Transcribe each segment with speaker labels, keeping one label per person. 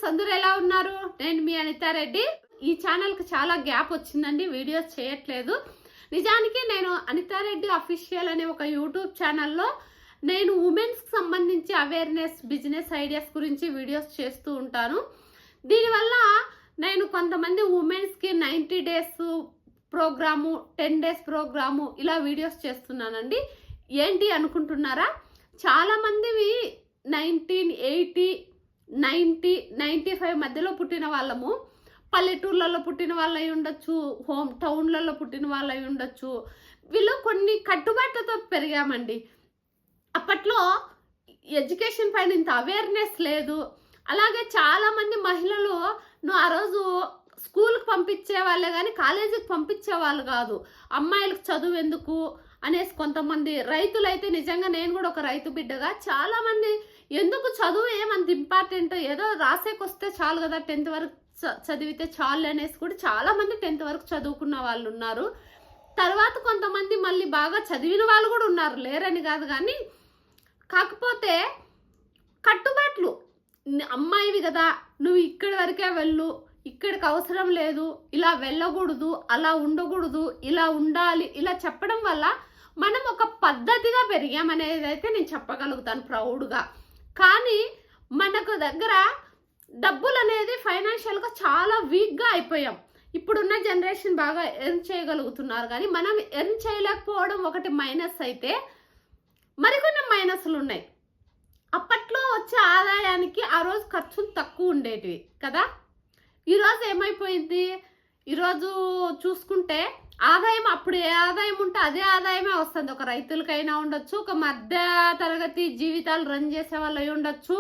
Speaker 1: అందరూ ఎలా ఉన్నారు? నేను మీ అనితారెడ్డి. ఈ ఛానల్కి చాలా గ్యాప్ వచ్చిందండి, వీడియోస్ చేయట్లేదు. నిజానికి నేను అనితారెడ్డి అఫీషియల్ అనే ఒక యూట్యూబ్ ఛానల్లో నేను ఉమెన్స్కి సంబంధించి అవేర్నెస్, బిజినెస్ ఐడియాస్ గురించి వీడియోస్ చేస్తూ ఉంటాను. దీనివల్ల నేను కొంతమంది ఉమెన్స్కి 90 డేస్ ప్రోగ్రాము, 10 డేస్ ప్రోగ్రాము ఇలా వీడియోస్ చేస్తున్నానండి. ఏంటి అనుకుంటున్నారా? చాలామందివి 1980, 90, 95 మధ్యలో పుట్టిన వాళ్ళము. పల్లెటూర్లలో పుట్టిన వాళ్ళు అయి ఉండొచ్చు, హోమ్ టౌన్లలో పుట్టిన వాళ్ళు అయి ఉండొచ్చు. వీళ్ళు కొన్ని కట్టుబాట్లతో పెరిగామండి. అప్పట్లో ఎడ్యుకేషన్ పైన ఇంత అవేర్నెస్ లేదు. అలాగే చాలామంది మహిళలు ఆ రోజు స్కూల్కి పంపించే వాళ్ళే కానీ కాలేజీకి పంపించే వాళ్ళు కాదు. అమ్మాయిలకు చదువు ఎందుకు అనేసి కొంతమంది రైతులైతే, నిజంగా నేను కూడా ఒక రైతు బిడ్డగా, చాలామంది ఎందుకు చదువు ఏమంత ఇంపార్టెంట్, ఏదో రాసేకొస్తే చాలు కదా, 10th వరకు చదివితే చాలు అనేసి కూడా చాలామంది 10th వరకు చదువుకున్న వాళ్ళు ఉన్నారు. తర్వాత కొంతమంది మళ్ళీ బాగా చదివిన వాళ్ళు కూడా ఉన్నారు, లేరని కాదు. కానీ కాకపోతే కట్టుబాట్లు, అమ్మాయివి కదా నువ్వు ఇక్కడి వరకే వెళ్ళు, ఇక్కడికి అవసరం లేదు, ఇలా వెళ్ళకూడదు, అలా ఉండకూడదు, ఇలా ఉండాలి, ఇలా చెప్పడం వల్ల మనం ఒక పద్ధతిగా పెరిగామనేది అయితే నేను చెప్పగలుగుతాను ప్రౌడ్గా. కానీ మనకు దగ్గర డబ్బులు అనేది ఫైనాన్షియల్గా చాలా వీక్గా అయిపోయాం. ఇప్పుడున్న జనరేషన్ బాగా ఎర్న్ చేయగలుగుతున్నారు, కానీ మనం ఎర్న్ చేయలేకపోవడం ఒకటి మైనస్ అయితే, మరికొన్ని మైనస్లు ఉన్నాయి. అప్పట్లో వచ్చే ఆదాయానికి ఆ రోజు ఖర్చులు తక్కువ ఉండేటివి కదా. ఈరోజు ఏమైపోయింది? ఈరోజు చూసుకుంటే ఆదాయం, అప్పుడు ఏ ఆదాయం ఉంటే అదే ఆదాయమే వస్తుంది. ఒక రైతులకైనా ఉండొచ్చు, ఒక మధ్య తరగతి జీవితాలు రన్ చేసే వాళ్ళు అయి ఉండొచ్చు,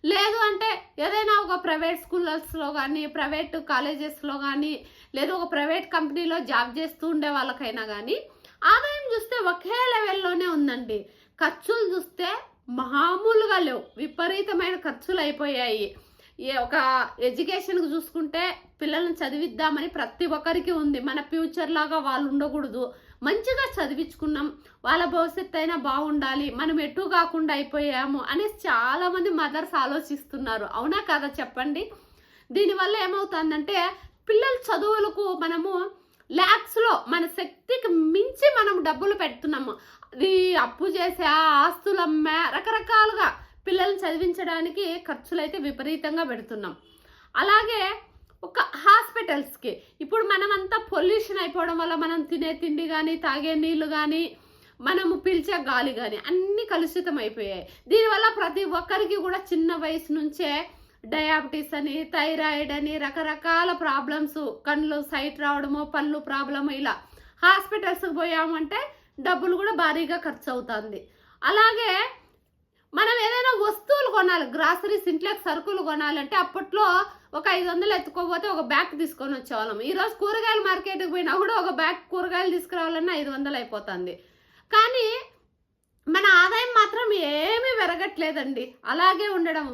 Speaker 1: లేదు అంటే ఏదైనా ఒక ప్రైవేట్ స్కూల్స్లో కానీ, ప్రైవేట్ కాలేజెస్లో కానీ, లేదు ఒక ప్రైవేట్ కంపెనీలో జాబ్ చేస్తూ ఉండే వాళ్ళకైనా కానీ ఆదాయం చూస్తే ఒకే లెవెల్లోనే ఉందండి. ఖర్చులు చూస్తే మామూలుగా లేవు, విపరీతమైన ఖర్చులు అయిపోయాయి. ఒక ఎడ్యుకేషన్కి చూసుకుంటే పిల్లల్ని చదివిద్దామని ప్రతి ఒక్కరికి ఉంది. మన ఫ్యూచర్ లాగా వాళ్ళు ఉండకూడదు, మంచిగా చదివించుకున్నాం, వాళ్ళ భవిష్యత్తు అయినా బాగుండాలి, మనం ఎటు కాకుండా అయిపోయాము అనేసి చాలామంది మదర్స్ ఆలోచిస్తున్నారు. అవునా కదా చెప్పండి? దీనివల్ల ఏమవుతుందంటే పిల్లల చదువులకు మనము ల్యాక్స్లో, మన శక్తికి మించి మనం డబ్బులు పెడుతున్నాము. అది అప్పు చేసే, ఆస్తులు అమ్మే, రకరకాలుగా పిల్లల్ని చదివించడానికి ఖర్చులు అయితే విపరీతంగా పెడుతున్నాం. అలాగే ఒక హాస్పిటల్స్కి ఇప్పుడు మనమంతా పొల్యూషన్ అయిపోవడం వల్ల మనం తినే తిండి కానీ, తాగే నీళ్లు కానీ, మనము పీల్చే గాలి కానీ అన్నీ కలుషితం అయిపోయాయి. దీనివల్ల ప్రతి ఒక్కరికి కూడా చిన్న వయసు నుంచే డయాబెటీస్ అని, థైరాయిడ్ అని, రకరకాల ప్రాబ్లమ్స్, కళ్ళు సైట్ రావడము, పళ్ళు ప్రాబ్లము, ఇలా హాస్పిటల్స్కి పోయామంటే డబ్బులు కూడా భారీగా ఖర్చు అవుతుంది. అలాగే మనం ఏదైనా వస్తువులు కొనాలి, గ్రాసరీస్, ఇంట్లోకి సరుకులు కొనాలంటే అప్పట్లో ఒక 500 ఎత్తుకోపోతే ఒక బ్యాగ్ తీసుకొని వచ్చేవాళ్ళం. ఈరోజు కూరగాయల మార్కెట్కి పోయినా కూడా ఒక బ్యాగ్ కూరగాయలు తీసుకురావాలన్నా 500 అయిపోతుంది. కానీ మన ఆదాయం మాత్రం ఏమీ పెరగట్లేదండి, అలాగే ఉండడం.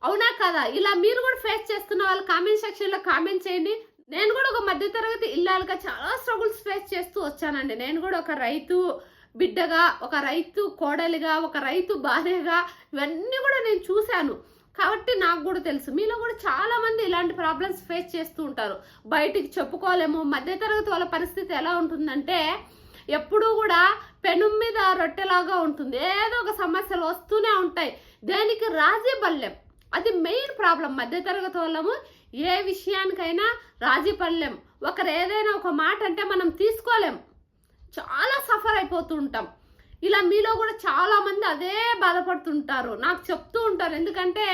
Speaker 1: అవునా కదా? ఇలా మీరు కూడా ఫేస్ చేస్తున్న వాళ్ళు కామెంట్ సెక్షన్లో కామెంట్ చేయండి. నేను కూడా ఒక మధ్యతరగతి ఇల్లాలుగా చాలా స్ట్రగుల్స్ ఫేస్ చేస్తూ వచ్చానండి. నేను కూడా ఒక రైతు బిడ్డగా, ఒక రైతు కోడలిగా, ఒక రైతు భార్యగా ఇవన్నీ కూడా నేను చూశాను. కాబట్టి నాకు కూడా తెలుసు. మీలో కూడా చాలా మంది ఇలాంటి ప్రాబ్లమ్స్ ఫేస్ చేస్తూ ఉంటారు, బయటికి చెప్పుకోలేము. మధ్యతరగతి వాళ్ళ పరిస్థితి ఎలా ఉంటుందంటే ఎప్పుడూ కూడా పెనుం మీద రొట్టెలాగా ఉంటుంది, ఏదో ఒక సమస్యలు వస్తూనే ఉంటాయి, దేనికి రాజీ పడలేం. అది మెయిన్ ప్రాబ్లం. మధ్యతరగతి వాళ్ళము ఏ విషయానికైనా రాజీ పడలేం. ఒకరు ఏదైనా ఒక మాట అంటే మనం తీసుకోలేం, చాలా సఫర్ అయిపోతూ ఉంటాం. ఇలా మీలో కూడా చాలా మంది అదే బాధపడుతుంటారు, నాకు చెప్తూ ఉంటారు. ఎందుకంటే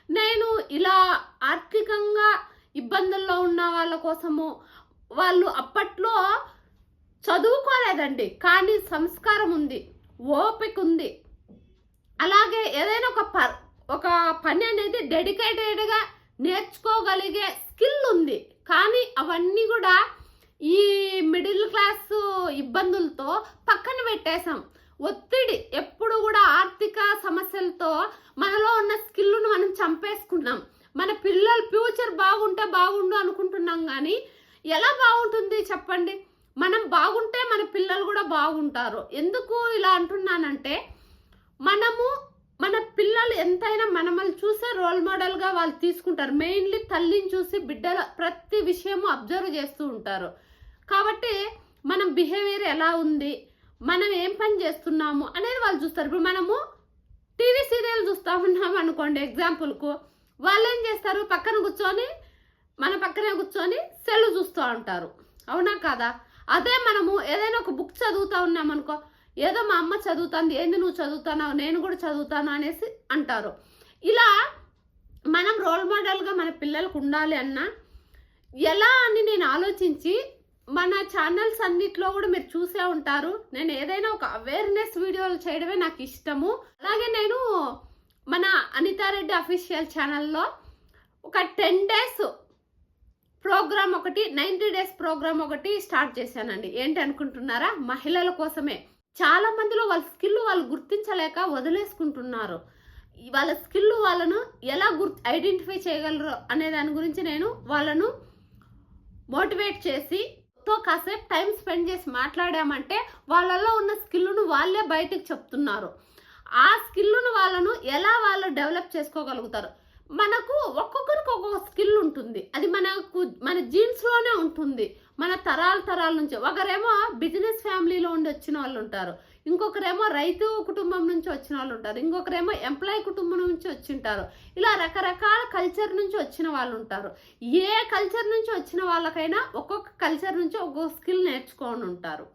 Speaker 1: నేను ఇలా ఆర్థికంగా ఇబ్బందుల్లో ఉన్న వాళ్ళ కోసము, వాళ్ళు అప్పట్లో చదువుకోలేదండి కానీ సంస్కారం ఉంది, ఓపిక ఉంది, అలాగే ఏదైనా ఒక పని అనేది డెడికేటెడ్గా నేర్చుకోగలిగే స్కిల్ ఉంది. కానీ అవన్నీ కూడా ఈ మిడిల్ క్లాస్ ఇబ్బందులతో పక్కన పెట్టేశాం. ఒత్తిడి, ఎప్పుడు కూడా ఆర్థిక సమస్యలతో మనలో ఉన్న స్కిల్ను మనం చంపేసుకున్నాం. మన పిల్లల ఫ్యూచర్ బాగుంటే బాగుండు అనుకుంటున్నాం, కానీ ఎలా బాగుంటుంది చెప్పండి? మనం బాగుంటే మన పిల్లలు కూడా బాగుంటారు. ఎందుకు ఇలా అంటున్నానంటే, మనము మన పిల్లలు ఎంతైనా మనల్ని చూసే రోల్ మోడల్గా వాళ్ళు తీసుకుంటారు. మెయిన్లీ తల్లిని చూసి బిడ్డల ప్రతి విషయము అబ్జర్వ్ చేస్తూ ఉంటారు. కాబట్టి మనం బిహేవియర్ ఎలా ఉంది, మనం ఏం పని చేస్తున్నాము అనేది వాళ్ళు చూస్తారు. ఇప్పుడు మనము టీవీ సీరియల్ చూస్తూ ఉన్నాము అనుకోండి, ఎగ్జాంపుల్కు వాళ్ళు ఏం చేస్తారు, మన పక్కనే కూర్చొని సెల్ చూస్తూ ఉంటారు. అవునా కాదా? అదే మనము ఏదైనా ఒక బుక్ చదువుతూ ఉన్నామనుకో, ఏదో మా అమ్మ చదువుతుంది, ఏంది నువ్వు చదువుతున్నావు, నేను కూడా చదువుతాను అనేసి అంటారు. ఇలా మనం రోల్ మోడల్గా మన పిల్లలకు ఉండాలి అన్నా ఎలా అని నేను ఆలోచించి మన ఛానల్స్ అన్నిట్లో కూడా మీరు చూసే ఉంటారు. నేను ఏదైనా ఒక అవేర్నెస్ వీడియోలు చేయడమే నాకు ఇష్టము. అలాగే నేను మన అనితారెడ్డి అఫీషియల్ ఛానల్లో ఒక 10 days ప్రోగ్రామ్ ఒకటి, 90 days ప్రోగ్రామ్ ఒకటి స్టార్ట్ చేశానండి. ఏంటి అనుకుంటున్నారా? మహిళల కోసమే. చాలా మందిలో వాళ్ళ స్కిల్ వాళ్ళు గుర్తించలేక వదిలేసుకుంటున్నారు. వాళ్ళ స్కిల్ వాళ్ళను ఎలా ఐడెంటిఫై చేయగలరు అనే దాని గురించి నేను వాళ్ళను మోటివేట్ చేసి కాసేపు టైం స్పెండ్ చేసి మాట్లాడామంటే వాళ్ళలో ఉన్న స్కిల్ను వాళ్ళే బయటకు చెప్తున్నారు. ఆ స్కిల్ను ఎలా వాళ్ళు డెవలప్ చేసుకోగలుగుతారు. మనకు ఒక్కొక్కరికి ఒక్కొక్క స్కిల్ ఉంటుంది. అది మన జీన్స్లోనే ఉంటుంది. మన తరాల నుంచి. ఒకరేమో బిజినెస్ ఫ్యామిలీలో ఉండి వచ్చిన వాళ్ళు ఉంటారు, ఇంకొకరేమో రైతు కుటుంబం నుంచి వచ్చిన వాళ్ళు ఉంటారు, ఇంకొకరేమో ఎంప్లాయీ కుటుంబం నుంచి వచ్చి ఉంటారు. ఇలా రకరకాల కల్చర్ నుంచి వచ్చిన వాళ్ళు ఉంటారు. ఏ కల్చర్ నుంచి వచ్చిన వాళ్ళకైనా ఒక్కొక్క కల్చర్ నుంచి ఒక్కొక్క స్కిల్ నేర్చుకొని ఉంటారు.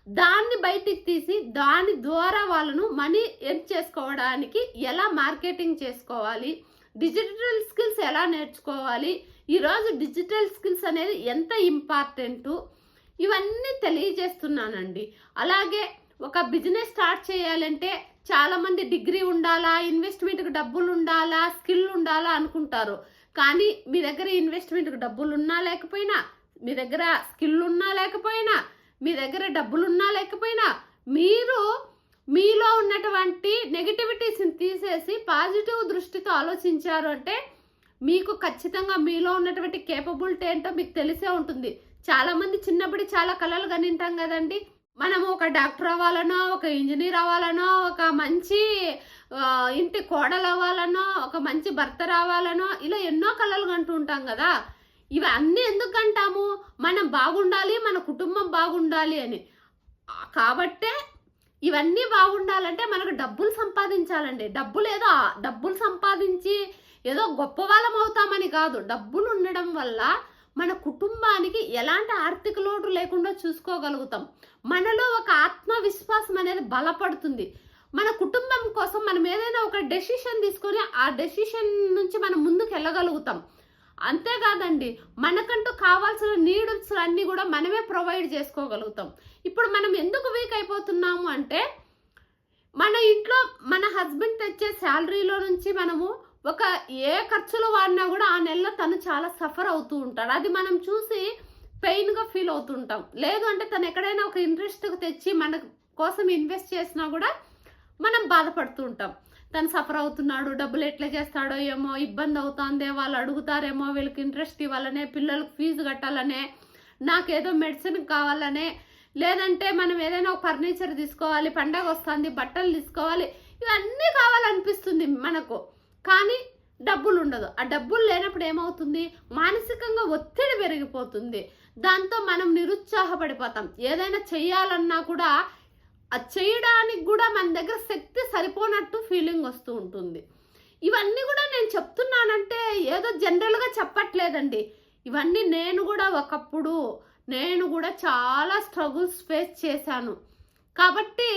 Speaker 1: దాన్ని బయటికి తీసి దాని ద్వారా వాళ్ళను మనీ ఎర్న్ చేసుకోవడానికి ఎలా మార్కెటింగ్ చేసుకోవాలి, డిజిటల్ స్కిల్స్ ఎలా నేర్చుకోవాలి, ఈరోజు డిజిటల్ స్కిల్స్ అనేది ఎంత ఇంపార్టెంటు, ఇవన్నీ తెలియజేస్తున్నానండి. అలాగే ఒక బిజినెస్ స్టార్ట్ చేయాలంటే చాలామంది డిగ్రీ ఉండాలా, ఇన్వెస్ట్మెంట్కి డబ్బులు ఉండాలా, స్కిల్ ఉండాలా అనుకుంటారు. కానీ మీ దగ్గర ఇన్వెస్ట్మెంట్కి డబ్బులు ఉన్నా లేకపోయినా, మీ దగ్గర స్కిల్ ఉన్నా లేకపోయినా, మీ దగ్గర డబ్బులు ఉన్నా లేకపోయినా, మీరు మీలో ఉన్నటువంటి నెగిటివిటీస్ని తీసేసి పాజిటివ్ దృష్టితో ఆలోచించారు అంటే మీకు ఖచ్చితంగా మీలో ఉన్నటువంటి కేపబిలిటీ ఏంటో మీకు తెలిసే ఉంటుంది. చాలామంది చిన్నప్పుడు చాలా కళలు కనింటాం కదండి. మనము ఒక డాక్టర్ అవ్వాలనో, ఒక ఇంజనీర్ అవ్వాలనో, ఒక మంచి ఇంటి కోడలు అవ్వాలనో, ఒక మంచి భర్త రావాలనో, ఇలా ఎన్నో కళలు కంటూ ఉంటాం కదా. ఇవన్నీ ఎందుకు అంటాము? మనం బాగుండాలి, మన కుటుంబం బాగుండాలి అని. కాబట్టే ఇవన్నీ బాగుండాలంటే మనకు డబ్బులు సంపాదించాలండి. డబ్బులు సంపాదించి ఏదో గొప్ప వాళ్ళం అవుతామని కాదు. డబ్బులు ఉండడం వల్ల మన కుటుంబానికి ఎలాంటి ఆర్థిక లోటు లేకుండా చూసుకోగలుగుతాం. మనలో ఒక ఆత్మవిశ్వాసం అనేది బలపడుతుంది. మన కుటుంబం కోసం మనం ఏదైనా ఒక డెసిషన్ తీసుకొని ఆ డెసిషన్ నుంచి మనం ముందుకు వెళ్ళగలుగుతాం. అంతేకాదండి, మనకంటూ కావాల్సిన నీడ్స్ అన్నీ కూడా మనమే ప్రొవైడ్ చేసుకోగలుగుతాం. ఇప్పుడు మనం ఎందుకు వీక్ అయిపోతున్నాము అంటే మన ఇంట్లో మన హస్బెండ్ తెచ్చే శాలరీలో నుంచి మనము ఒక ఏ ఖర్చులు వాడినా కూడా ఆ నెలలో తను చాలా సఫర్ అవుతూ ఉంటాడు. అది మనం చూసి పెయిన్గా ఫీల్ అవుతుంటాం. లేదు అంటే తను ఎక్కడైనా ఒక ఇంట్రెస్ట్కి తెచ్చి మన కోసం ఇన్వెస్ట్ చేసినా కూడా మనం బాధపడుతూ ఉంటాం. తను సఫర్ అవుతున్నాడు, డబ్బులు ఎట్లా చేస్తాడో ఏమో, ఇబ్బంది అవుతుందే, వాళ్ళు అడుగుతారేమో, వీళ్ళకి ఇంట్రెస్ట్ ఇవ్వాలనే, పిల్లలకు ఫీజు కట్టాలనే, నాకేదో మెడిసిన్ కావాలనే, లేదంటే మనం ఏదైనా ఒక ఫర్నిచర్ తీసుకోవాలి, పండగ వస్తుంది, బట్టలు తీసుకోవాలి, ఇవన్నీ కావాలనిపిస్తుంది మనకు. కానీ డబ్బులు ఉండదు. ఆ డబ్బులు లేనప్పుడు ఏమవుతుంది? మానసికంగా ఒత్తిడి పెరిగిపోతుంది. దాంతో మనం నిరుత్సాహపడిపోతాం. ఏదైనా చెయ్యాలన్నా కూడా అది చేయడానికి కూడా మన దగ్గర శక్తి సరిపోనట్టు ఫీలింగ్ వస్తూ ఉంటుంది. ఇవన్నీ కూడా నేను చెప్తున్నానంటే ఏదో జనరల్గా చెప్పట్లేదండి. ఇవన్నీ నేను కూడా చాలా స్ట్రగుల్స్ ఫేస్ చేశాను. కాబట్టి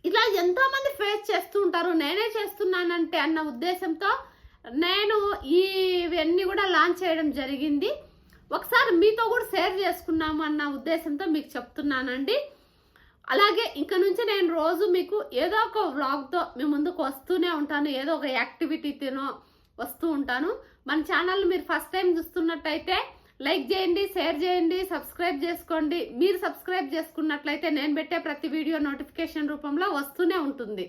Speaker 1: ఇలా ఎంతోమంది ఫేస్ చేస్తూ ఉంటారు, నేనే చేస్తున్నానంటే అన్న ఉద్దేశంతో నేను ఇవన్నీ కూడా లాంచ్ చేయడం జరిగింది. ఒకసారి మీతో కూడా షేర్ చేసుకున్నాము అన్న ఉద్దేశంతో మీకు చెప్తున్నానండి. అలాగే ఇంక నుంచి నేను రోజు మీకు ఏదో ఒక వ్లాగ్తో మీ ముందుకు వస్తూనే ఉంటాను. ఏదో ఒక యాక్టివిటీతో వస్తూ ఉంటాను. మన ఛానల్ మీరు ఫస్ట్ టైం చూస్తున్నట్టయితే లైక్ చేయండి, షేర్ చేయండి, సబ్స్క్రైబ్ చేసుకోండి. మీరు సబ్స్క్రైబ్ చేసుకున్నట్లయితే నేను పెట్టే ప్రతి వీడియో నోటిఫికేషన్ రూపంలో వస్తూనే ఉంటుంది.